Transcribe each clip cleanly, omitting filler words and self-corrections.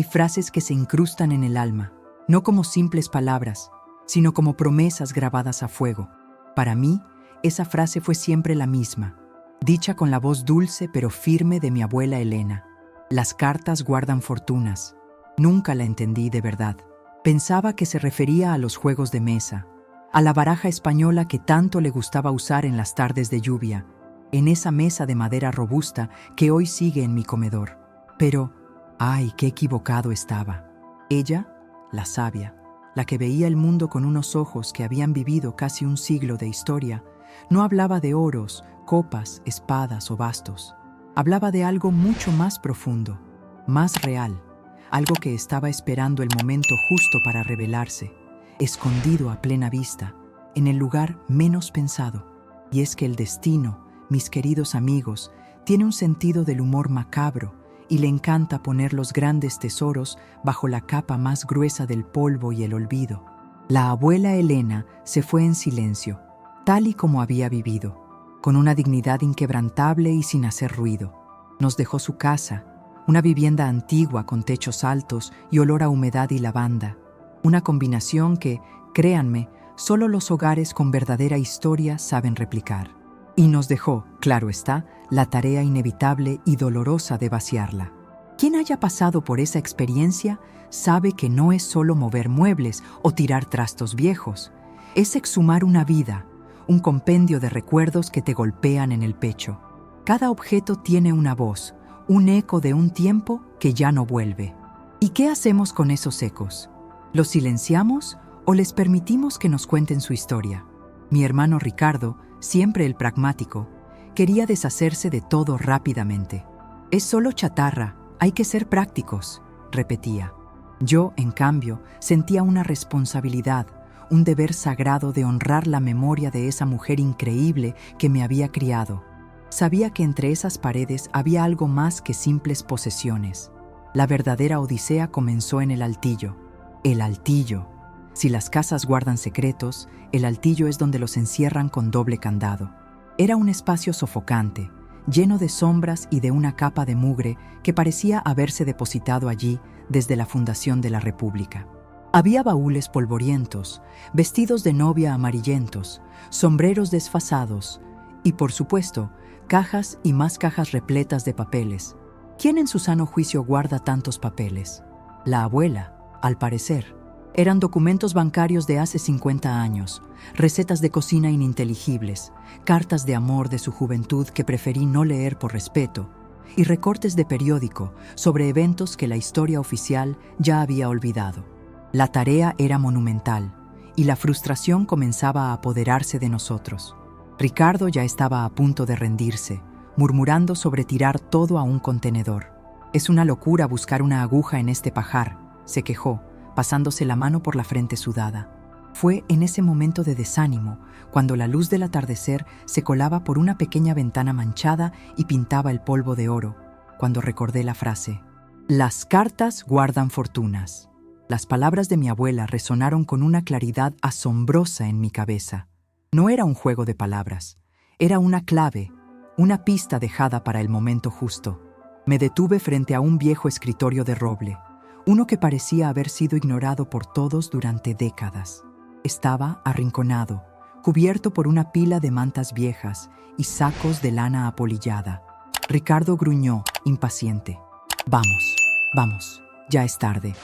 Hay frases que se incrustan en el alma, no como simples palabras, sino como promesas grabadas a fuego. Para mí, esa frase fue siempre la misma, dicha con la voz dulce pero firme de mi abuela Elena. Las cartas guardan fortunas. Nunca la entendí de verdad. Pensaba que se refería a los juegos de mesa, a la baraja española que tanto le gustaba usar en las tardes de lluvia, en esa mesa de madera robusta que hoy sigue en mi comedor. Pero, ¡ay, qué equivocado estaba! Ella, la sabia, la que veía el mundo con unos ojos que habían vivido casi un siglo de historia, no hablaba de oros, copas, espadas o bastos. Hablaba de algo mucho más profundo, más real, algo que estaba esperando el momento justo para revelarse, escondido a plena vista, en el lugar menos pensado. Y es que el destino, mis queridos amigos, tiene un sentido del humor macabro y le encanta poner los grandes tesoros bajo la capa más gruesa del polvo y el olvido. La abuela Elena se fue en silencio, tal y como había vivido, con una dignidad inquebrantable y sin hacer ruido. Nos dejó su casa, una vivienda antigua con techos altos y olor a humedad y lavanda, una combinación que, créanme, solo los hogares con verdadera historia saben replicar. Y nos dejó, claro está, la tarea inevitable y dolorosa de vaciarla. Quien haya pasado por esa experiencia sabe que no es solo mover muebles o tirar trastos viejos, es exhumar una vida, un compendio de recuerdos que te golpean en el pecho. Cada objeto tiene una voz, un eco de un tiempo que ya no vuelve. ¿Y qué hacemos con esos ecos? ¿Los silenciamos o les permitimos que nos cuenten su historia? Mi hermano Ricardo, siempre el pragmático, quería deshacerse de todo rápidamente. Es solo chatarra, hay que ser prácticos, repetía. Yo, en cambio, sentía una responsabilidad, un deber sagrado de honrar la memoria de esa mujer increíble que me había criado. Sabía que entre esas paredes había algo más que simples posesiones. La verdadera odisea comenzó en el altillo. El altillo. Si las casas guardan secretos, el altillo es donde los encierran con doble candado. Era un espacio sofocante, lleno de sombras y de una capa de mugre que parecía haberse depositado allí desde la fundación de la República. Había baúles polvorientos, vestidos de novia amarillentos, sombreros desfasados y, por supuesto, cajas y más cajas repletas de papeles. ¿Quién en su sano juicio guarda tantos papeles? La abuela, al parecer. Eran documentos bancarios de hace 50 años, recetas de cocina ininteligibles, cartas de amor de su juventud que preferí no leer por respeto, y recortes de periódico sobre eventos que la historia oficial ya había olvidado. La tarea era monumental, y la frustración comenzaba a apoderarse de nosotros. Ricardo ya estaba a punto de rendirse, murmurando sobre tirar todo a un contenedor. «Es una locura buscar una aguja en este pajar», se quejó, pasándose la mano por la frente sudada. Fue en ese momento de desánimo, cuando la luz del atardecer se colaba por una pequeña ventana manchada y pintaba el polvo de oro, cuando recordé la frase: «Las cartas guardan fortunas». Las palabras de mi abuela resonaron con una claridad asombrosa en mi cabeza. No era un juego de palabras, era una clave, una pista dejada para el momento justo. Me detuve frente a un viejo escritorio de roble, uno que parecía haber sido ignorado por todos durante décadas. Estaba arrinconado, cubierto por una pila de mantas viejas y sacos de lana apolillada. Ricardo gruñó, impaciente: «Vamos, vamos, ya es tarde».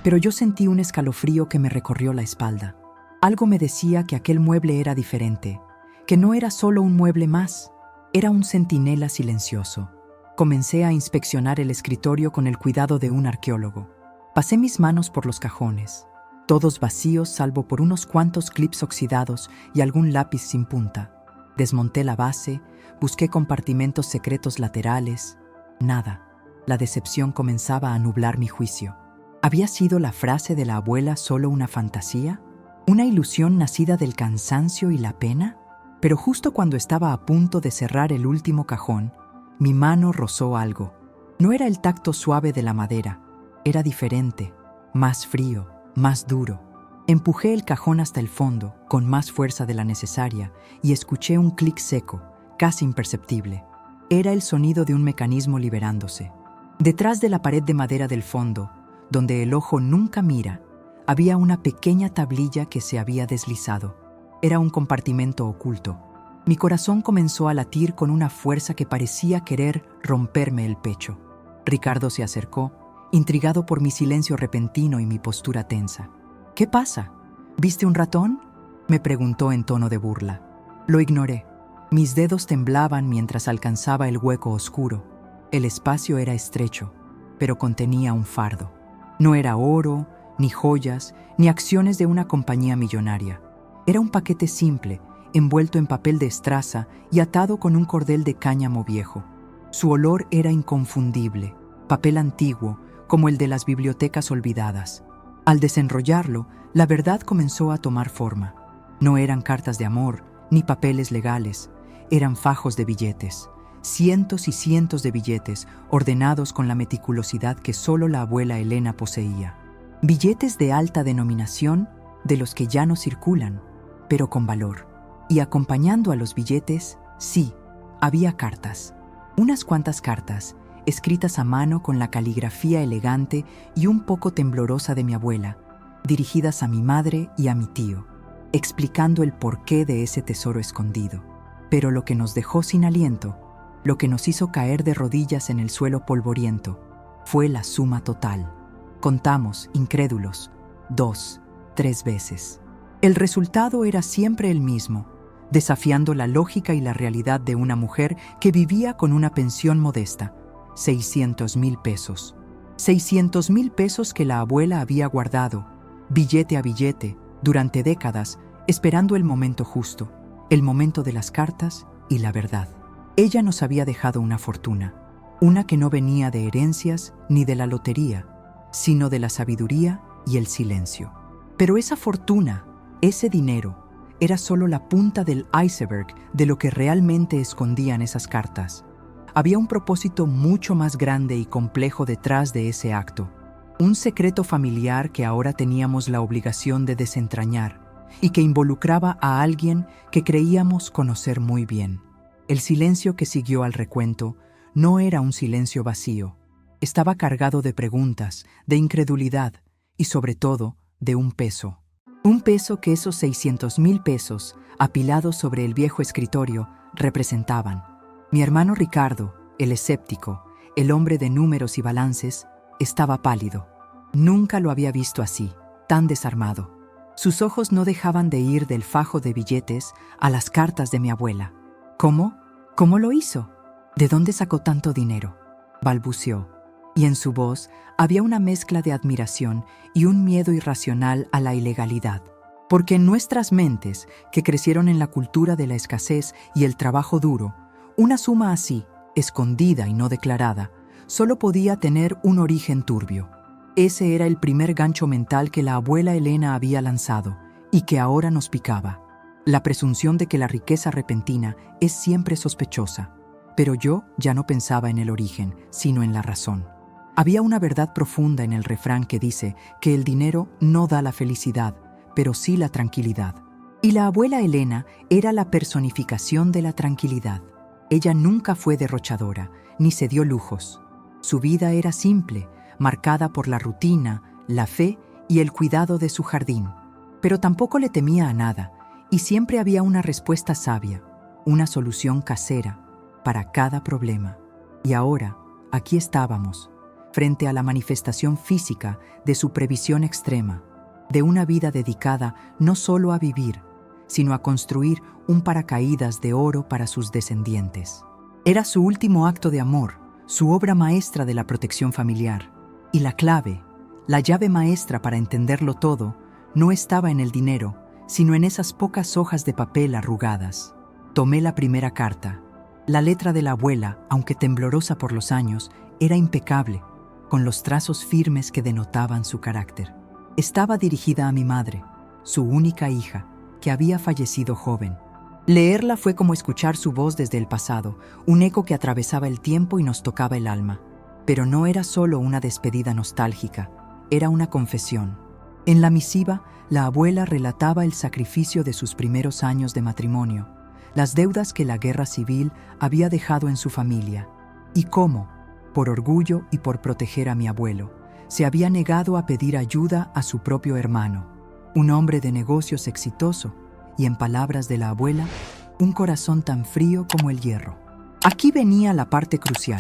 Pero yo sentí un escalofrío que me recorrió la espalda. Algo me decía que aquel mueble era diferente, que no era solo un mueble más, era un centinela silencioso. Comencé a inspeccionar el escritorio con el cuidado de un arqueólogo. Pasé mis manos por los cajones, todos vacíos salvo por unos cuantos clips oxidados y algún lápiz sin punta. Desmonté la base, busqué compartimentos secretos laterales. Nada. La decepción comenzaba a nublar mi juicio. ¿Había sido la frase de la abuela solo una fantasía? ¿Una ilusión nacida del cansancio y la pena? Pero justo cuando estaba a punto de cerrar el último cajón, mi mano rozó algo. No era el tacto suave de la madera, era diferente, más frío, más duro. Empujé el cajón hasta el fondo, con más fuerza de la necesaria, y escuché un clic seco, casi imperceptible. Era el sonido de un mecanismo liberándose. Detrás de la pared de madera del fondo, donde el ojo nunca mira, había una pequeña tablilla que se había deslizado. Era un compartimento oculto. Mi corazón comenzó a latir con una fuerza que parecía querer romperme el pecho. Ricardo se acercó, intrigado por mi silencio repentino y mi postura tensa. «¿Qué pasa? ¿Viste un ratón?», me preguntó en tono de burla. Lo ignoré. Mis dedos temblaban mientras alcanzaba el hueco oscuro. El espacio era estrecho, pero contenía un fardo. No era oro, ni joyas, ni acciones de una compañía millonaria. Era un paquete simple, envuelto en papel de estraza y atado con un cordel de cáñamo viejo. Su olor era inconfundible, papel antiguo, como el de las bibliotecas olvidadas. Al desenrollarlo, la verdad comenzó a tomar forma. No eran cartas de amor, ni papeles legales, eran fajos de billetes. Cientos y cientos de billetes, ordenados con la meticulosidad que solo la abuela Elena poseía. Billetes de alta denominación, de los que ya no circulan, pero con valor. Y acompañando a los billetes, sí, había cartas. Unas cuantas cartas, escritas a mano con la caligrafía elegante y un poco temblorosa de mi abuela, dirigidas a mi madre y a mi tío, explicando el porqué de ese tesoro escondido. Pero lo que nos dejó sin aliento, lo que nos hizo caer de rodillas en el suelo polvoriento, fue la suma total. Contamos, incrédulos, 2, 3 veces. El resultado era siempre el mismo, desafiando la lógica y la realidad de una mujer que vivía con una pensión modesta, 600,000 pesos. 600,000 pesos que la abuela había guardado, billete a billete, durante décadas, esperando el momento justo, el momento de las cartas y la verdad. Ella nos había dejado una fortuna, una que no venía de herencias ni de la lotería, sino de la sabiduría y el silencio. Pero esa fortuna, ese dinero, era solo la punta del iceberg de lo que realmente escondían esas cartas. Había un propósito mucho más grande y complejo detrás de ese acto. Un secreto familiar que ahora teníamos la obligación de desentrañar y que involucraba a alguien que creíamos conocer muy bien. El silencio que siguió al recuento no era un silencio vacío. Estaba cargado de preguntas, de incredulidad y, sobre todo, de un peso. Un peso que esos 600,000 pesos, apilados sobre el viejo escritorio, representaban. Mi hermano Ricardo, el escéptico, el hombre de números y balances, estaba pálido. Nunca lo había visto así, tan desarmado. Sus ojos no dejaban de ir del fajo de billetes a las cartas de mi abuela. ¿Cómo? ¿Cómo lo hizo? ¿De dónde sacó tanto dinero?, balbuceó, y en su voz había una mezcla de admiración y un miedo irracional a la ilegalidad. Porque en nuestras mentes, que crecieron en la cultura de la escasez y el trabajo duro, una suma así, escondida y no declarada, solo podía tener un origen turbio. Ese era el primer gancho mental que la abuela Elena había lanzado y que ahora nos picaba. La presunción de que la riqueza repentina es siempre sospechosa. Pero yo ya no pensaba en el origen, sino en la razón. Había una verdad profunda en el refrán que dice que el dinero no da la felicidad, pero sí la tranquilidad. Y la abuela Elena era la personificación de la tranquilidad. Ella nunca fue derrochadora, ni se dio lujos. Su vida era simple, marcada por la rutina, la fe y el cuidado de su jardín. Pero tampoco le temía a nada, y siempre había una respuesta sabia, una solución casera para cada problema. Y ahora, aquí estábamos, frente a la manifestación física de su previsión extrema, de una vida dedicada no solo a vivir, sino a construir un paracaídas de oro para sus descendientes. Era su último acto de amor, su obra maestra de la protección familiar. Y la clave, la llave maestra para entenderlo todo, no estaba en el dinero, sino en esas pocas hojas de papel arrugadas. Tomé la primera carta. La letra de la abuela, aunque temblorosa por los años, era impecable, con los trazos firmes que denotaban su carácter. Estaba dirigida a mi madre, su única hija, que había fallecido joven. Leerla fue como escuchar su voz desde el pasado, un eco que atravesaba el tiempo y nos tocaba el alma. Pero no era solo una despedida nostálgica, era una confesión. En la misiva, la abuela relataba el sacrificio de sus primeros años de matrimonio, las deudas que la guerra civil había dejado en su familia, y cómo, por orgullo y por proteger a mi abuelo, se había negado a pedir ayuda a su propio hermano, un hombre de negocios exitoso y, en palabras de la abuela, un corazón tan frío como el hierro. Aquí venía la parte crucial,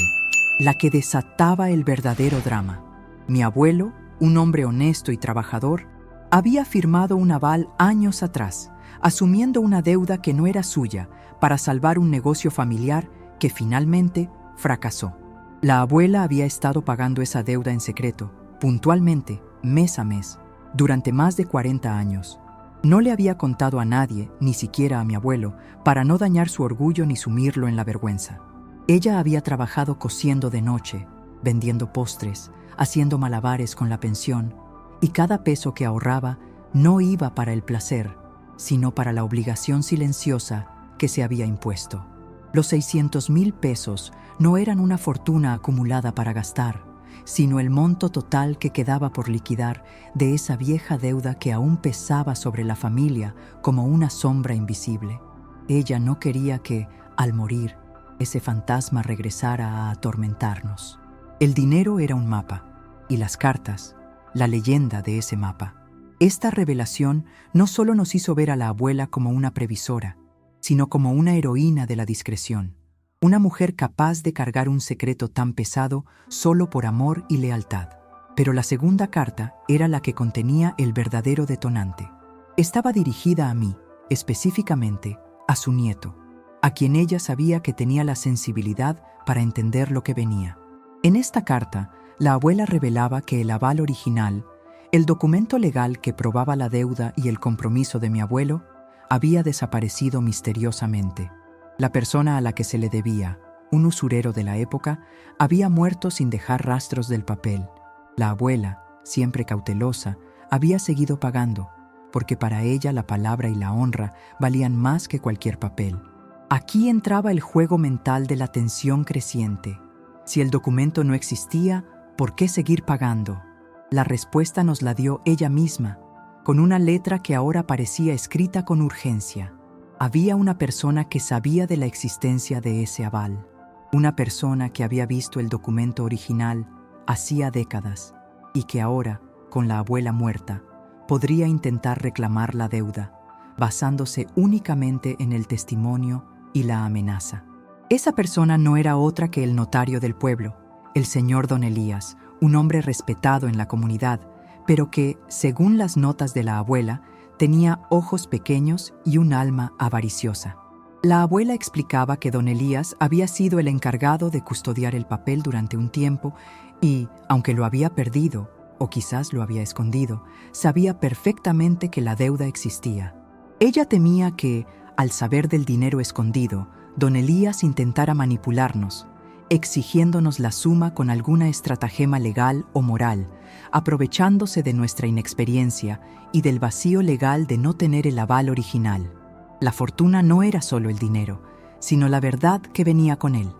la que desataba el verdadero drama. Mi abuelo, un hombre honesto y trabajador, había firmado un aval años atrás, asumiendo una deuda que no era suya para salvar un negocio familiar que finalmente fracasó. La abuela había estado pagando esa deuda en secreto, puntualmente, mes a mes, durante más de 40 años. No le había contado a nadie, ni siquiera a mi abuelo, para no dañar su orgullo ni sumirlo en la vergüenza. Ella había trabajado cosiendo de noche, vendiendo postres, haciendo malabares con la pensión, y cada peso que ahorraba no iba para el placer, sino para la obligación silenciosa que se había impuesto. Los 600,000 pesos no eran una fortuna acumulada para gastar, sino el monto total que quedaba por liquidar de esa vieja deuda que aún pesaba sobre la familia como una sombra invisible. Ella no quería que, al morir, ese fantasma regresara a atormentarnos. El dinero era un mapa, y las cartas, la leyenda de ese mapa. Esta revelación no solo nos hizo ver a la abuela como una previsora, sino como una heroína de la discreción, una mujer capaz de cargar un secreto tan pesado solo por amor y lealtad. Pero la segunda carta era la que contenía el verdadero detonante. Estaba dirigida a mí, específicamente a su nieto, a quien ella sabía que tenía la sensibilidad para entender lo que venía. En esta carta, la abuela revelaba que el aval original, el documento legal que probaba la deuda y el compromiso de mi abuelo, había desaparecido misteriosamente. La persona a la que se le debía, un usurero de la época, había muerto sin dejar rastros del papel. La abuela, siempre cautelosa, había seguido pagando, porque para ella la palabra y la honra valían más que cualquier papel. Aquí entraba el juego mental de la tensión creciente. Si el documento no existía, ¿por qué seguir pagando? La respuesta nos la dio ella misma, con una letra que ahora parecía escrita con urgencia. Había una persona que sabía de la existencia de ese aval, una persona que había visto el documento original hacía décadas y que ahora, con la abuela muerta, podría intentar reclamar la deuda, basándose únicamente en el testimonio y la amenaza. Esa persona no era otra que el notario del pueblo, el señor Don Elías, un hombre respetado en la comunidad, pero que, según las notas de la abuela, tenía ojos pequeños y un alma avariciosa. La abuela explicaba que Don Elías había sido el encargado de custodiar el papel durante un tiempo y, aunque lo había perdido, o quizás lo había escondido, sabía perfectamente que la deuda existía. Ella temía que, al saber del dinero escondido, Don Elías intentara manipularnos, exigiéndonos la suma con alguna estratagema legal o moral, aprovechándose de nuestra inexperiencia y del vacío legal de no tener el aval original. La fortuna no era solo el dinero, sino la verdad que venía con él.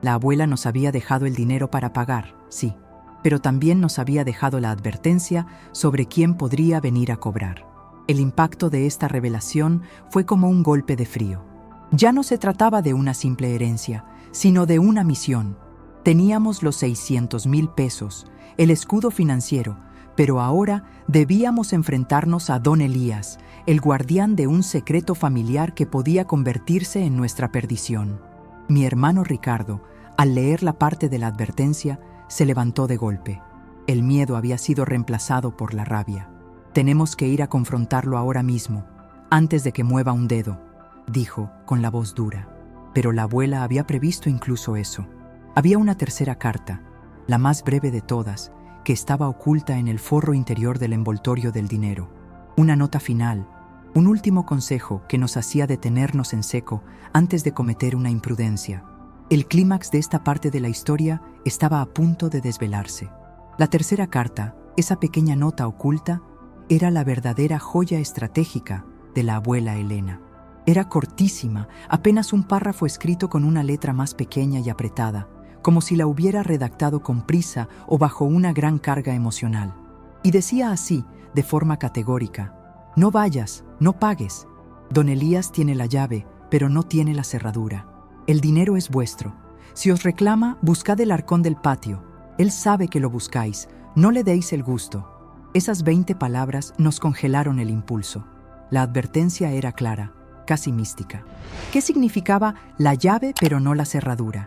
La abuela nos había dejado el dinero para pagar, sí, pero también nos había dejado la advertencia sobre quién podría venir a cobrar. El impacto de esta revelación fue como un golpe de frío. Ya no se trataba de una simple herencia, sino de una misión. Teníamos los 600,000 pesos, el escudo financiero, pero ahora debíamos enfrentarnos a Don Elías, el guardián de un secreto familiar que podía convertirse en nuestra perdición. Mi hermano Ricardo, al leer la parte de la advertencia, se levantó de golpe. El miedo había sido reemplazado por la rabia. «Tenemos que ir a confrontarlo ahora mismo, antes de que mueva un dedo», dijo con la voz dura. Pero la abuela había previsto incluso eso. Había una tercera carta, la más breve de todas, que estaba oculta en el forro interior del envoltorio del dinero. Una nota final, un último consejo que nos hacía detenernos en seco antes de cometer una imprudencia. El clímax de esta parte de la historia estaba a punto de desvelarse. La tercera carta, esa pequeña nota oculta, era la verdadera joya estratégica de la abuela Elena. Era cortísima, apenas un párrafo escrito con una letra más pequeña y apretada, como si la hubiera redactado con prisa o bajo una gran carga emocional. Y decía así, de forma categórica: «No vayas, no pagues. Don Elías tiene la llave, pero no tiene la cerradura. El dinero es vuestro. Si os reclama, buscad el arcón del patio. Él sabe que lo buscáis. No le deis el gusto. Esas 20 palabras nos congelaron el impulso. La advertencia era clara, casi mística. ¿Qué significaba la llave pero no la cerradura?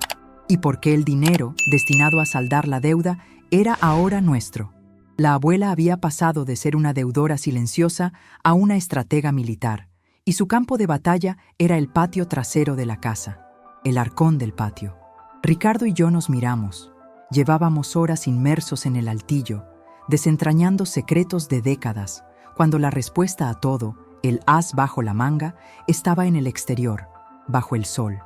¿Y por qué el dinero, destinado a saldar la deuda, era ahora nuestro? La abuela había pasado de ser una deudora silenciosa a una estratega militar, y su campo de batalla era el patio trasero de la casa, el arcón del patio. Ricardo y yo nos miramos. Llevábamos horas inmersos en el altillo, desentrañando secretos de décadas, cuando la respuesta a todo, el as bajo la manga, estaba en el exterior, bajo el sol.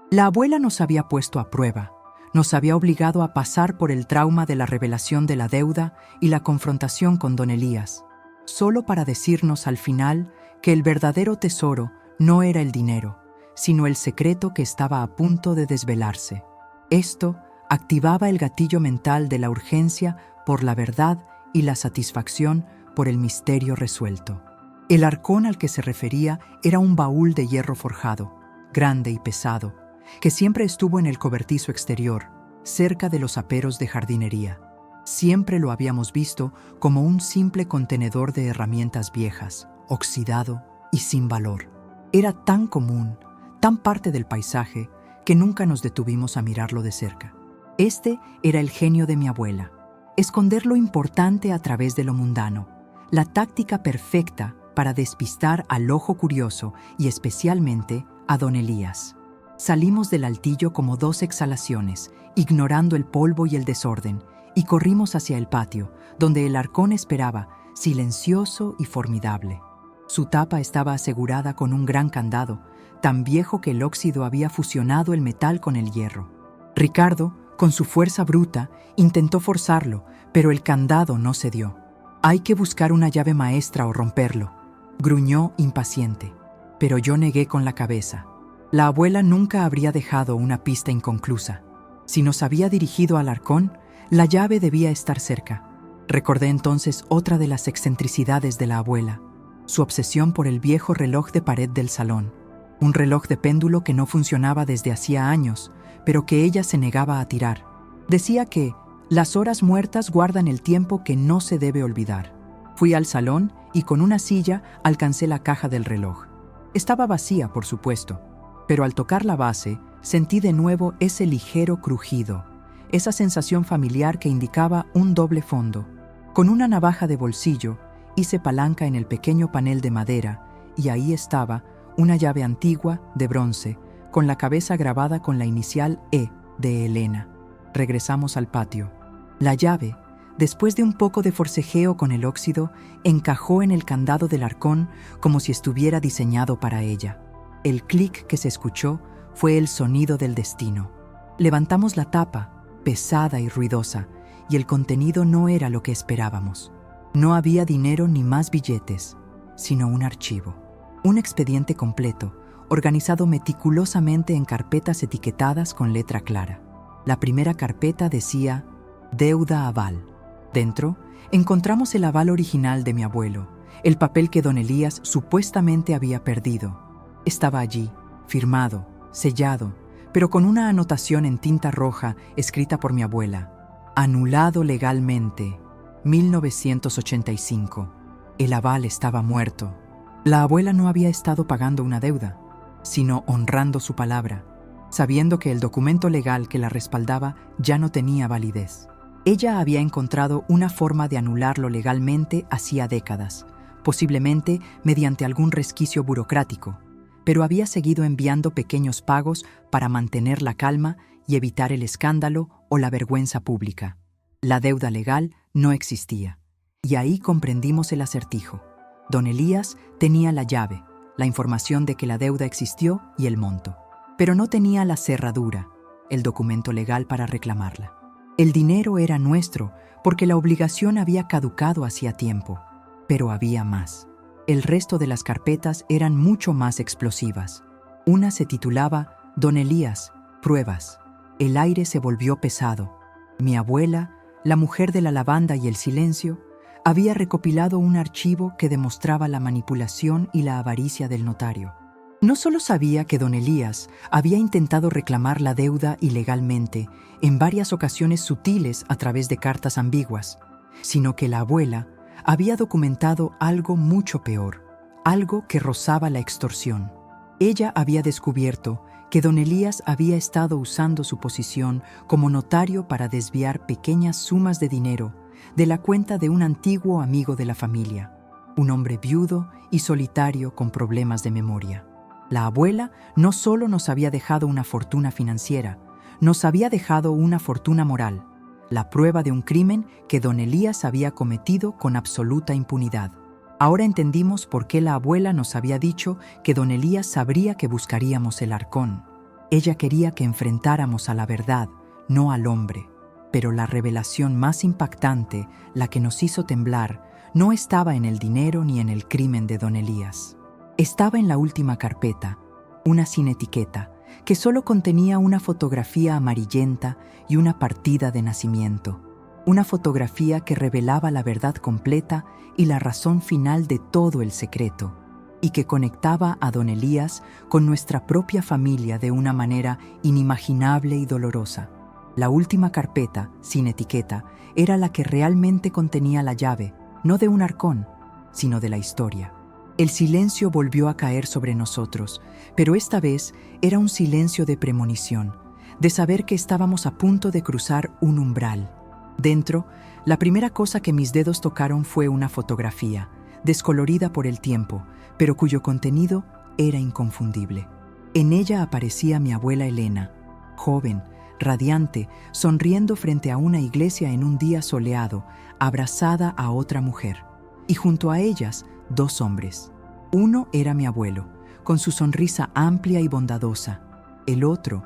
La abuela nos había puesto a prueba, nos había obligado a pasar por el trauma de la revelación de la deuda y la confrontación con don Elías, solo para decirnos al final que el verdadero tesoro no era el dinero, sino el secreto que estaba a punto de desvelarse. Esto activaba el gatillo mental de la urgencia por la verdad y la satisfacción por el misterio resuelto. El arcón al que se refería era un baúl de hierro forjado, grande y pesado, que siempre estuvo en el cobertizo exterior, cerca de los aperos de jardinería. Siempre lo habíamos visto como un simple contenedor de herramientas viejas, oxidado y sin valor. Era tan común, tan parte del paisaje, que nunca nos detuvimos a mirarlo de cerca. Este era el genio de mi abuela, esconder lo importante a través de lo mundano, la táctica perfecta para despistar al ojo curioso y especialmente a don Elías. Salimos del altillo como 2 exhalaciones, ignorando el polvo y el desorden, y corrimos hacia el patio, donde el arcón esperaba, silencioso y formidable. Su tapa estaba asegurada con un gran candado, tan viejo que el óxido había fusionado el metal con el hierro. Ricardo, con su fuerza bruta, intentó forzarlo, pero el candado no cedió. «Hay que buscar una llave maestra o romperlo», gruñó impaciente, pero yo negué con la cabeza. La abuela nunca habría dejado una pista inconclusa. Si nos había dirigido al arcón, la llave debía estar cerca. Recordé entonces otra de las excentricidades de la abuela, su obsesión por el viejo reloj de pared del salón, un reloj de péndulo que no funcionaba desde hacía años, pero que ella se negaba a tirar. Decía que las horas muertas guardan el tiempo que no se debe olvidar. Fui al salón y con una silla alcancé la caja del reloj. Estaba vacía, por supuesto, pero al tocar la base sentí de nuevo ese ligero crujido, esa sensación familiar que indicaba un doble fondo. Con una navaja de bolsillo hice palanca en el pequeño panel de madera y ahí estaba una llave antigua de bronce con la cabeza grabada con la inicial E de Elena. Regresamos al patio. La llave, después de un poco de forcejeo con el óxido, encajó en el candado del arcón como si estuviera diseñado para ella. El clic que se escuchó fue el sonido del destino. Levantamos la tapa, pesada y ruidosa, y el contenido no era lo que esperábamos. No había dinero ni más billetes, sino un archivo. Un expediente completo, organizado meticulosamente en carpetas etiquetadas con letra clara. La primera carpeta decía «Deuda aval». Dentro, encontramos el aval original de mi abuelo, el papel que don Elías supuestamente había perdido. Estaba allí, firmado, sellado, pero con una anotación en tinta roja escrita por mi abuela. Anulado legalmente, 1985. El aval estaba muerto. La abuela no había estado pagando una deuda, sino honrando su palabra, sabiendo que el documento legal que la respaldaba ya no tenía validez. Ella había encontrado una forma de anularlo legalmente hacía décadas, posiblemente mediante algún resquicio burocrático, pero había seguido enviando pequeños pagos para mantener la calma y evitar el escándalo o la vergüenza pública. La deuda legal no existía. Y ahí comprendimos el acertijo. Don Elías tenía la llave, la información de que la deuda existió y el monto, pero no tenía la cerradura, el documento legal para reclamarla. El dinero era nuestro porque la obligación había caducado hacía tiempo, pero había más. El resto de las carpetas eran mucho más explosivas. Una se titulaba Don Elías, pruebas. El aire se volvió pesado. Mi abuela, la mujer de la lavanda y el silencio, había recopilado un archivo que demostraba la manipulación y la avaricia del notario. No solo sabía que don Elías había intentado reclamar la deuda ilegalmente en varias ocasiones sutiles a través de cartas ambiguas, sino que la abuela había documentado algo mucho peor, algo que rozaba la extorsión. Ella había descubierto que don Elías había estado usando su posición como notario para desviar pequeñas sumas de dinero de la cuenta de un antiguo amigo de la familia, un hombre viudo y solitario con problemas de memoria. La abuela no solo nos había dejado una fortuna financiera, nos había dejado una fortuna moral, la prueba de un crimen que don Elías había cometido con absoluta impunidad. Ahora entendimos por qué la abuela nos había dicho que don Elías sabría que buscaríamos el arcón. Ella quería que enfrentáramos a la verdad, no al hombre. Pero la revelación más impactante, la que nos hizo temblar, no estaba en el dinero ni en el crimen de don Elías. Estaba en la última carpeta, una sin etiqueta, que solo contenía una fotografía amarillenta y una partida de nacimiento. Una fotografía que revelaba la verdad completa y la razón final de todo el secreto, y que conectaba a don Elías con nuestra propia familia de una manera inimaginable y dolorosa. La última carpeta, sin etiqueta, era la que realmente contenía la llave, no de un arcón, sino de la historia. El silencio volvió a caer sobre nosotros, pero esta vez era un silencio de premonición, de saber que estábamos a punto de cruzar un umbral. Dentro, la primera cosa que mis dedos tocaron fue una fotografía, descolorida por el tiempo, pero cuyo contenido era inconfundible. En ella aparecía mi abuela Elena, joven, radiante, sonriendo frente a una iglesia en un día soleado, abrazada a otra mujer. Y junto a ellas, dos hombres. Uno era mi abuelo, con su sonrisa amplia y bondadosa. El otro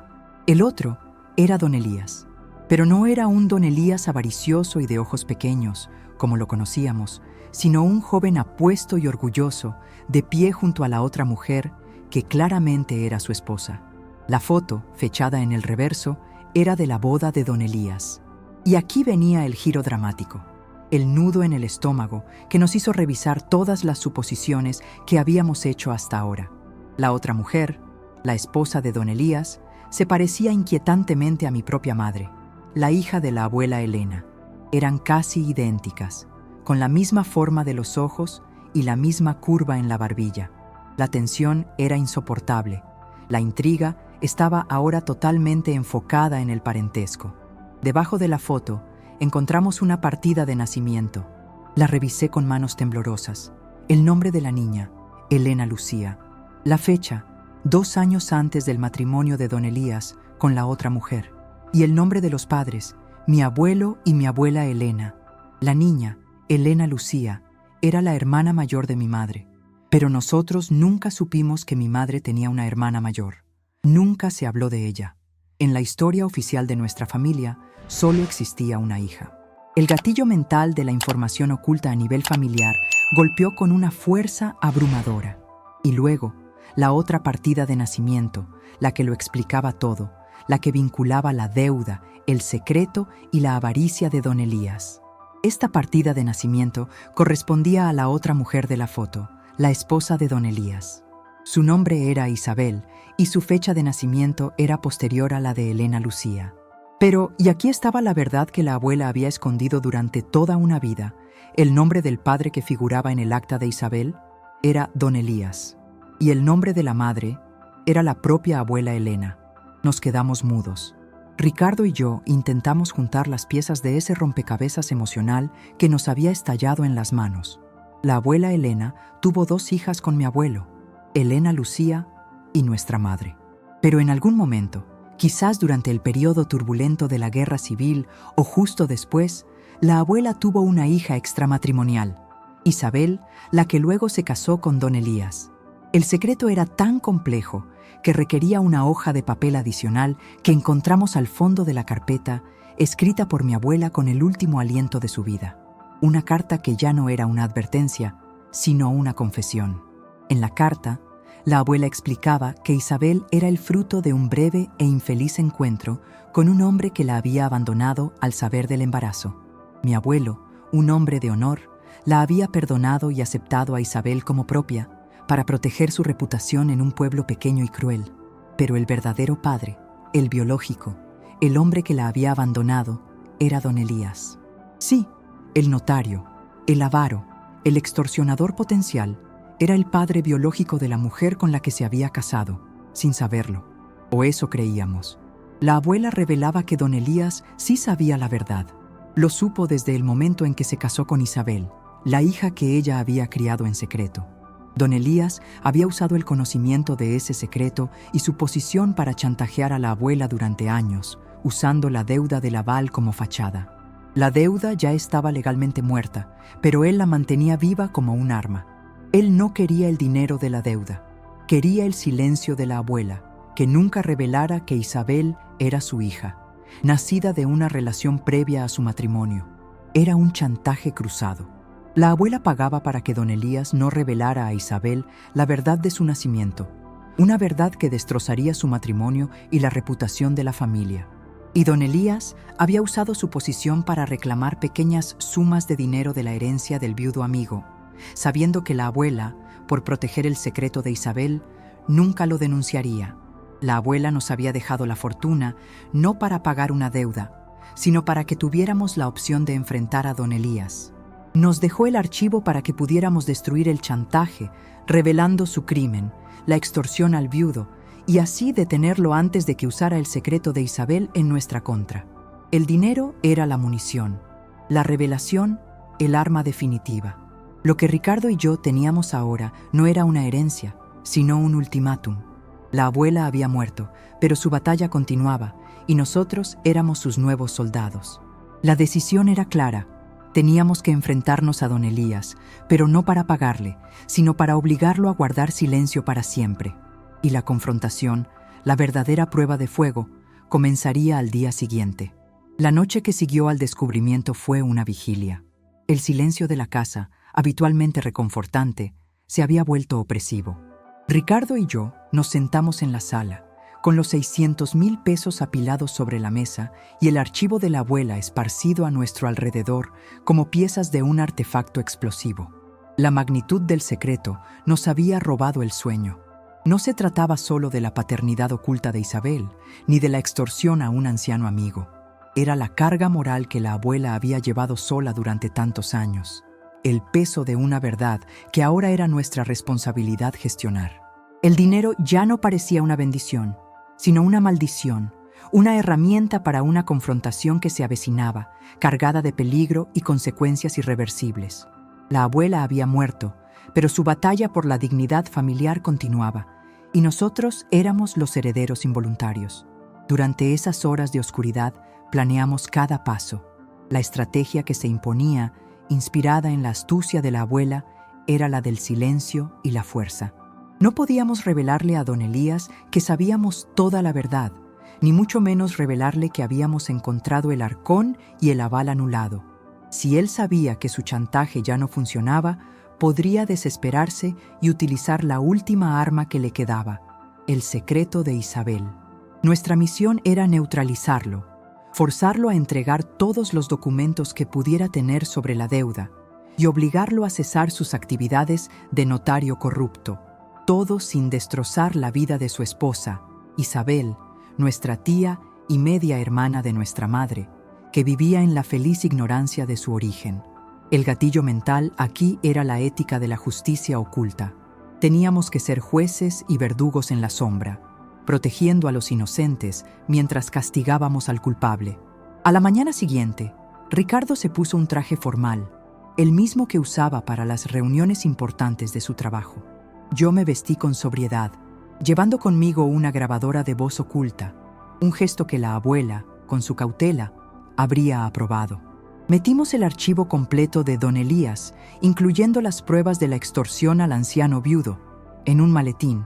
era don Elías. Pero no era un don Elías avaricioso y de ojos pequeños, como lo conocíamos, sino un joven apuesto y orgulloso, de pie junto a la otra mujer, que claramente era su esposa. La foto, fechada en el reverso, era de la boda de don Elías. Y aquí venía el giro dramático, el nudo en el estómago que nos hizo revisar todas las suposiciones que habíamos hecho hasta ahora. La otra mujer, la esposa de don Elías, se parecía inquietantemente a mi propia madre, la hija de la abuela Elena. Eran casi idénticas, con la misma forma de los ojos y la misma curva en la barbilla. La tensión era insoportable. La intriga estaba ahora totalmente enfocada en el parentesco. Debajo de la foto encontramos una partida de nacimiento. La revisé con manos temblorosas. El nombre de la niña, Elena Lucía. La fecha, 2 años antes del matrimonio de don Elías con la otra mujer. Y el nombre de los padres, mi abuelo y mi abuela Elena. La niña, Elena Lucía, era la hermana mayor de mi madre. Pero nosotros nunca supimos que mi madre tenía una hermana mayor. Nunca se habló de ella. En la historia oficial de nuestra familia, solo existía una hija. El gatillo mental de la información oculta a nivel familiar golpeó con una fuerza abrumadora. Y luego, la otra partida de nacimiento, la que lo explicaba todo, la que vinculaba la deuda, el secreto y la avaricia de don Elías. Esta partida de nacimiento correspondía a la otra mujer de la foto, la esposa de don Elías. Su nombre era Isabel y su fecha de nacimiento era posterior a la de Elena Lucía. Pero, y aquí estaba la verdad que la abuela había escondido durante toda una vida, el nombre del padre que figuraba en el acta de Isabel era don Elías, y el nombre de la madre era la propia abuela Elena. Nos quedamos mudos. Ricardo y yo intentamos juntar las piezas de ese rompecabezas emocional que nos había estallado en las manos. La abuela Elena tuvo 2 hijas con mi abuelo, Elena Lucía y nuestra madre. Pero en algún momento, quizás durante el periodo turbulento de la guerra civil o justo después, la abuela tuvo una hija extramatrimonial, Isabel, la que luego se casó con don Elías. El secreto era tan complejo que requería una hoja de papel adicional que encontramos al fondo de la carpeta, escrita por mi abuela con el último aliento de su vida. Una carta que ya no era una advertencia, sino una confesión. En la carta, la abuela explicaba que Isabel era el fruto de un breve e infeliz encuentro con un hombre que la había abandonado al saber del embarazo. Mi abuelo, un hombre de honor, la había perdonado y aceptado a Isabel como propia, para proteger su reputación en un pueblo pequeño y cruel. Pero el verdadero padre, el biológico, el hombre que la había abandonado, era don Elías. Sí, El notario, el avaro, el extorsionador potencial, era el padre biológico de la mujer con la que se había casado, sin saberlo. O eso creíamos. La abuela revelaba que don Elías sí sabía la verdad. Lo supo desde el momento en que se casó con Isabel, la hija que ella había criado en secreto. Don Elías había usado el conocimiento de ese secreto y su posición para chantajear a la abuela durante años, usando la deuda del aval como fachada. La deuda ya estaba legalmente muerta, pero él la mantenía viva como un arma. Él no quería el dinero de la deuda, quería el silencio de la abuela, que nunca revelara que Isabel era su hija, nacida de una relación previa a su matrimonio. Era un chantaje cruzado. La abuela pagaba para que don Elías no revelara a Isabel la verdad de su nacimiento, una verdad que destrozaría su matrimonio y la reputación de la familia. Y don Elías había usado su posición para reclamar pequeñas sumas de dinero de la herencia del viudo amigo, sabiendo que la abuela, por proteger el secreto de Isabel, nunca lo denunciaría. La abuela nos había dejado la fortuna no para pagar una deuda, sino para que tuviéramos la opción de enfrentar a don Elías. Nos dejó el archivo para que pudiéramos destruir el chantaje, revelando su crimen, la extorsión al viudo, y así detenerlo antes de que usara el secreto de Isabel en nuestra contra. El dinero era la munición, la revelación, el arma definitiva. Lo que Ricardo y yo teníamos ahora no era una herencia, sino un ultimátum. La abuela había muerto, pero su batalla continuaba, y nosotros éramos sus nuevos soldados. La decisión era clara. Teníamos que enfrentarnos a don Elías, pero no para pagarle, sino para obligarlo a guardar silencio para siempre. Y la confrontación, la verdadera prueba de fuego, comenzaría al día siguiente. La noche que siguió al descubrimiento fue una vigilia. El silencio de la casa, habitualmente reconfortante, se había vuelto opresivo. Ricardo y yo nos sentamos en la sala, con los 600,000 pesos apilados sobre la mesa y el archivo de la abuela esparcido a nuestro alrededor como piezas de un artefacto explosivo. La magnitud del secreto nos había robado el sueño. No se trataba solo de la paternidad oculta de Isabel, ni de la extorsión a un anciano amigo. Era la carga moral que la abuela había llevado sola durante tantos años. El peso de una verdad que ahora era nuestra responsabilidad gestionar. El dinero ya no parecía una bendición, sino una maldición, una herramienta para una confrontación que se avecinaba, cargada de peligro y consecuencias irreversibles. La abuela había muerto, pero su batalla por la dignidad familiar continuaba, y nosotros éramos los herederos involuntarios. Durante esas horas de oscuridad planeamos cada paso. La estrategia que se imponía, inspirada en la astucia de la abuela, era la del silencio y la fuerza. No podíamos revelarle a don Elías que sabíamos toda la verdad, ni mucho menos revelarle que habíamos encontrado el arcón y el aval anulado. Si él sabía que su chantaje ya no funcionaba, podría desesperarse y utilizar la última arma que le quedaba, el secreto de Isabel. Nuestra misión era neutralizarlo, forzarlo a entregar todos los documentos que pudiera tener sobre la deuda y obligarlo a cesar sus actividades de notario corrupto, todo sin destrozar la vida de su esposa, Isabel, nuestra tía y media hermana de nuestra madre, que vivía en la feliz ignorancia de su origen. El gatillo mental aquí era la ética de la justicia oculta. Teníamos que ser jueces y verdugos en la sombra, protegiendo a los inocentes mientras castigábamos al culpable. A la mañana siguiente, Ricardo se puso un traje formal, el mismo que usaba para las reuniones importantes de su trabajo. Yo me vestí con sobriedad, llevando conmigo una grabadora de voz oculta, un gesto que la abuela, con su cautela, habría aprobado. Metimos el archivo completo de don Elías, incluyendo las pruebas de la extorsión al anciano viudo, en un maletín,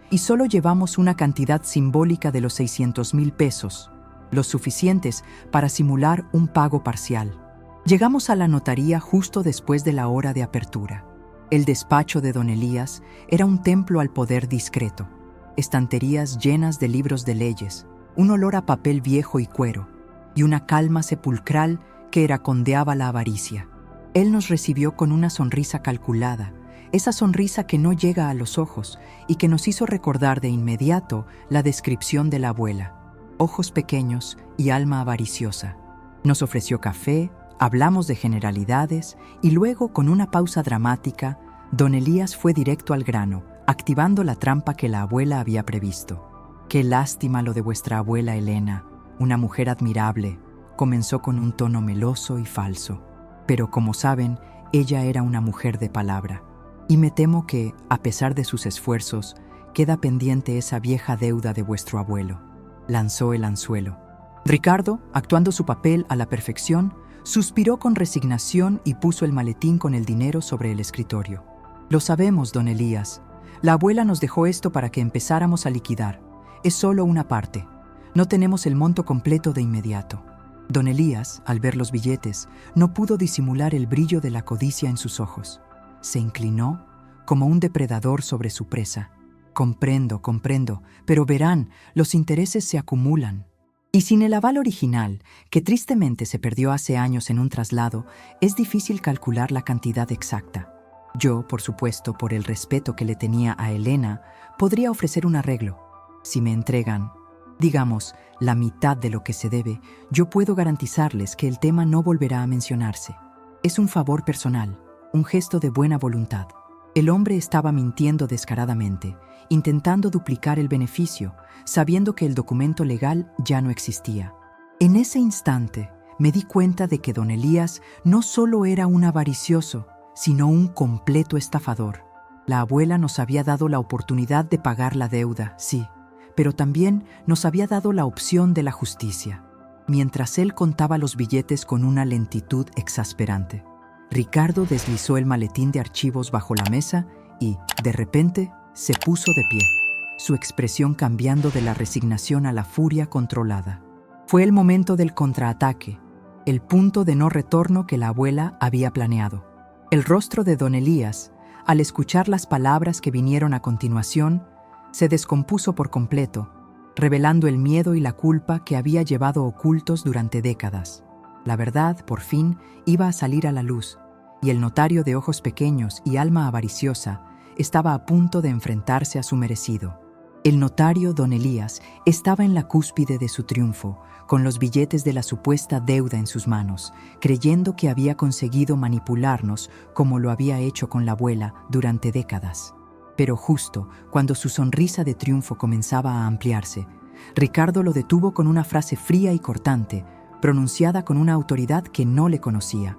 y solo llevamos una cantidad simbólica de los 600,000 pesos, los suficientes para simular un pago parcial. Llegamos a la notaría justo después de la hora de apertura. El despacho de don Elías era un templo al poder discreto, estanterías llenas de libros de leyes, un olor a papel viejo y cuero, y una calma sepulcral que eracondeaba la avaricia. Él nos recibió con una sonrisa calculada, esa sonrisa que no llega a los ojos y que nos hizo recordar de inmediato la descripción de la abuela: ojos pequeños y alma avariciosa. Nos ofreció café, Hablamos de generalidades y luego, con una pausa dramática, don Elías fue directo al grano, activando la trampa que la abuela había previsto. «Qué lástima lo de vuestra abuela Elena, una mujer admirable», comenzó con un tono meloso y falso. Pero como saben, ella era una mujer de palabra. Y me temo que, a pesar de sus esfuerzos, queda pendiente esa vieja deuda de vuestro abuelo. Lanzó el anzuelo. Ricardo, actuando su papel a la perfección, suspiró con resignación y puso el maletín con el dinero sobre el escritorio. «Lo sabemos, don Elías. La abuela nos dejó esto para que empezáramos a liquidar. Es solo una parte. No tenemos el monto completo de inmediato». Don Elías, al ver los billetes, no pudo disimular el brillo de la codicia en sus ojos. Se inclinó como un depredador sobre su presa. Comprendo, pero verán, los intereses se acumulan. Y sin el aval original, que tristemente se perdió hace años en un traslado, es difícil calcular la cantidad exacta. Yo, por supuesto, por el respeto que le tenía a Elena, podría ofrecer un arreglo. Si me entregan, digamos, la mitad de lo que se debe, yo puedo garantizarles que el tema no volverá a mencionarse. Es un favor personal, un gesto de buena voluntad. El hombre estaba mintiendo descaradamente, intentando duplicar el beneficio, sabiendo que el documento legal ya no existía. En ese instante, me di cuenta de que don Elías no solo era un avaricioso, sino un completo estafador. La abuela nos había dado la oportunidad de pagar la deuda, sí, pero también nos había dado la opción de la justicia. Mientras él contaba los billetes con una lentitud exasperante, Ricardo deslizó el maletín de archivos bajo la mesa y, de repente, se puso de pie, su expresión cambiando de la resignación a la furia controlada. Fue el momento del contraataque, el punto de no retorno que la abuela había planeado. El rostro de don Elías, al escuchar las palabras que vinieron a continuación, se descompuso por completo, revelando el miedo y la culpa que había llevado ocultos durante décadas. La verdad, por fin, iba a salir a la luz, y el notario de ojos pequeños y alma avariciosa estaba a punto de enfrentarse a su merecido. El notario don Elías estaba en la cúspide de su triunfo, con los billetes de la supuesta deuda en sus manos, creyendo que había conseguido manipularnos como lo había hecho con la abuela durante décadas. Pero justo cuando su sonrisa de triunfo comenzaba a ampliarse, Ricardo lo detuvo con una frase fría y cortante, pronunciada con una autoridad que no le conocía.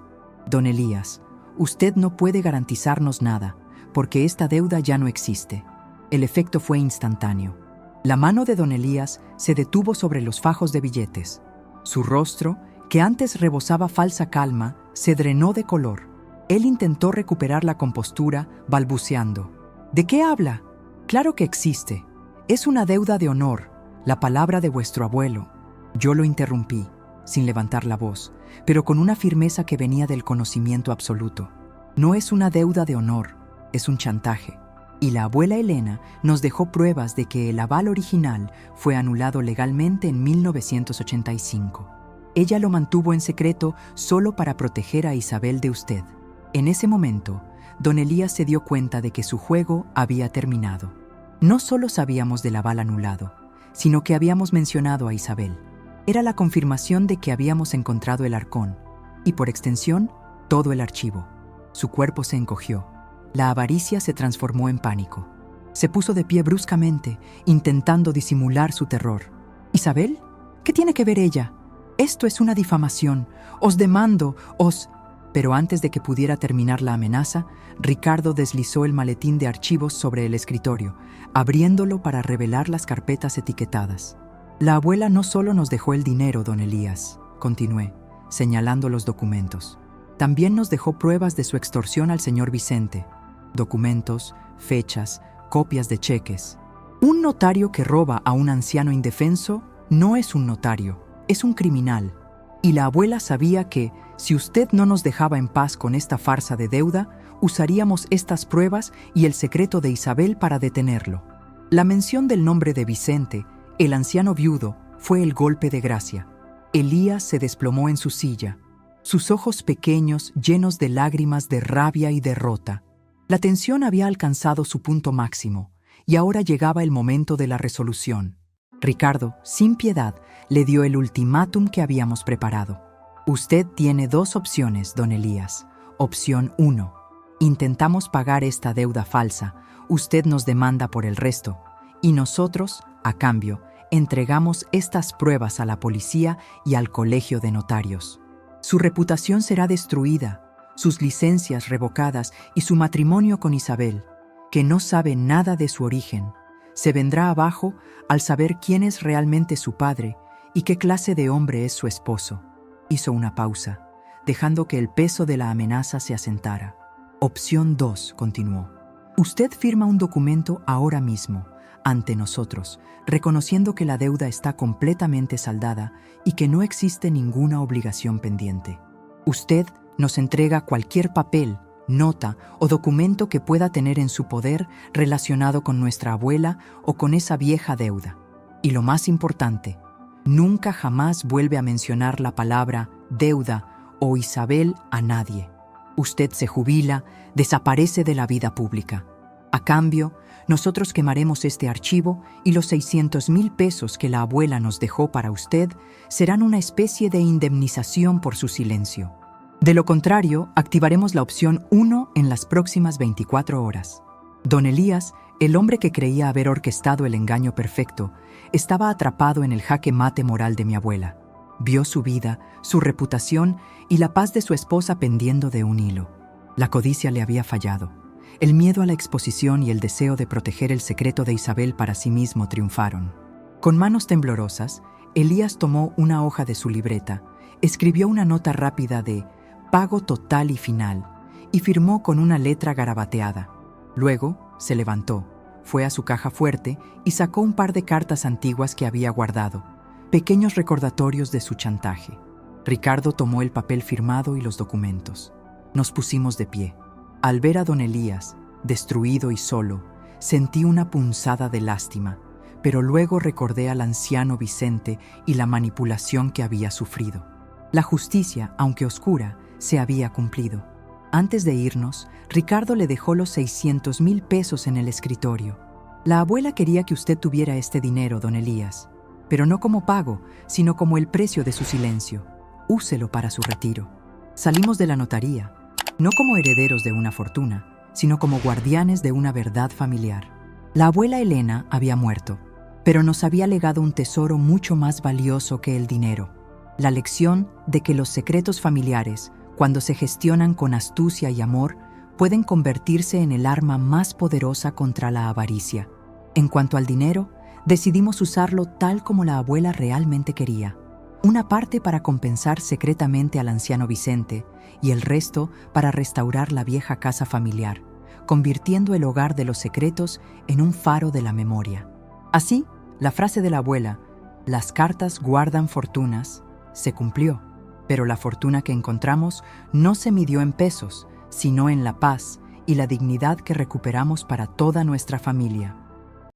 «Don Elías, usted no puede garantizarnos nada, porque esta deuda ya no existe». El efecto fue instantáneo. La mano de don Elías se detuvo sobre los fajos de billetes. Su rostro, que antes rebosaba falsa calma, se drenó de color. Él intentó recuperar la compostura, balbuceando: «¿De qué habla? Claro que existe. Es una deuda de honor, la palabra de vuestro abuelo». Yo lo interrumpí, sin levantar la voz, pero con una firmeza que venía del conocimiento absoluto. «No es una deuda de honor, es un chantaje. Y la abuela Elena nos dejó pruebas de que el aval original fue anulado legalmente en 1985. Ella lo mantuvo en secreto solo para proteger a Isabel de usted». En ese momento, don Elías se dio cuenta de que su juego había terminado. No solo sabíamos del aval anulado, sino que habíamos mencionado a Isabel. Era la confirmación de que habíamos encontrado el arcón, y por extensión, todo el archivo. Su cuerpo se encogió. La avaricia se transformó en pánico. Se puso de pie bruscamente, intentando disimular su terror. «¿Isabel? ¿Qué tiene que ver ella? Esto es una difamación. Os demando, os...» Pero antes de que pudiera terminar la amenaza, Ricardo deslizó el maletín de archivos sobre el escritorio, abriéndolo para revelar las carpetas etiquetadas. «La abuela no solo nos dejó el dinero, don Elías», continué, señalando los documentos. «También nos dejó pruebas de su extorsión al señor Vicente. Documentos, fechas, copias de cheques. Un notario que roba a un anciano indefenso no es un notario, es un criminal. Y la abuela sabía que, si usted no nos dejaba en paz con esta farsa de deuda, usaríamos estas pruebas y el secreto de Isabel para detenerlo». La mención del nombre de Vicente, el anciano viudo, fue el golpe de gracia. Elías se desplomó en su silla, sus ojos pequeños llenos de lágrimas de rabia y derrota. La tensión había alcanzado su punto máximo, y ahora llegaba el momento de la resolución. Ricardo, sin piedad, le dio el ultimátum que habíamos preparado. Usted tiene dos opciones, don Elías. Opción 1. Intentamos pagar esta deuda falsa, usted nos demanda por el resto, y nosotros, a cambio, entregamos estas pruebas a la policía y al colegio de notarios. Su reputación será destruida, sus licencias revocadas y su matrimonio con Isabel, que no sabe nada de su origen, se vendrá abajo al saber quién es realmente su padre y qué clase de hombre es su esposo. Hizo una pausa, dejando que el peso de la amenaza se asentara. Opción 2, continuó. Usted firma un documento ahora mismo, ante nosotros, reconociendo que la deuda está completamente saldada y que no existe ninguna obligación pendiente. Usted nos entrega cualquier papel, nota o documento que pueda tener en su poder relacionado con nuestra abuela o con esa vieja deuda. Y lo más importante, nunca jamás vuelve a mencionar la palabra deuda o Isabel a nadie. Usted se jubila, desaparece de la vida pública. A cambio, nosotros quemaremos este archivo y los 600,000 pesos que la abuela nos dejó para usted serán una especie de indemnización por su silencio. De lo contrario, activaremos la opción 1 en las próximas 24 horas. Don Elías, el hombre que creía haber orquestado el engaño perfecto, estaba atrapado en el jaque mate moral de mi abuela. Vio su vida, su reputación y la paz de su esposa pendiendo de un hilo. La codicia le había fallado. El miedo a la exposición y el deseo de proteger el secreto de Isabel para sí mismo triunfaron. Con manos temblorosas, Elías tomó una hoja de su libreta, escribió una nota rápida de pago total y final y firmó con una letra garabateada. Luego, se levantó, fue a su caja fuerte y sacó un par de cartas antiguas que había guardado, pequeños recordatorios de su chantaje. Ricardo tomó el papel firmado y los documentos. Nos pusimos de pie. Al ver a don Elías, destruido y solo, sentí una punzada de lástima, pero luego recordé al anciano Vicente y la manipulación que había sufrido. La justicia, aunque oscura, se había cumplido. Antes de irnos, Ricardo le dejó los 600,000 pesos en el escritorio. La abuela quería que usted tuviera este dinero, don Elías, pero no como pago, sino como el precio de su silencio. Úselo para su retiro. Salimos de la notaría, no como herederos de una fortuna, sino como guardianes de una verdad familiar. La abuela Elena había muerto, pero nos había legado un tesoro mucho más valioso que el dinero: la lección de que los secretos familiares, cuando se gestionan con astucia y amor, pueden convertirse en el arma más poderosa contra la avaricia. En cuanto al dinero, decidimos usarlo tal como la abuela realmente quería. Una parte para compensar secretamente al anciano Vicente y el resto para restaurar la vieja casa familiar, convirtiendo el hogar de los secretos en un faro de la memoria. Así, la frase de la abuela, "las cartas guardan fortunas", se cumplió, pero la fortuna que encontramos no se midió en pesos, sino en la paz y la dignidad que recuperamos para toda nuestra familia.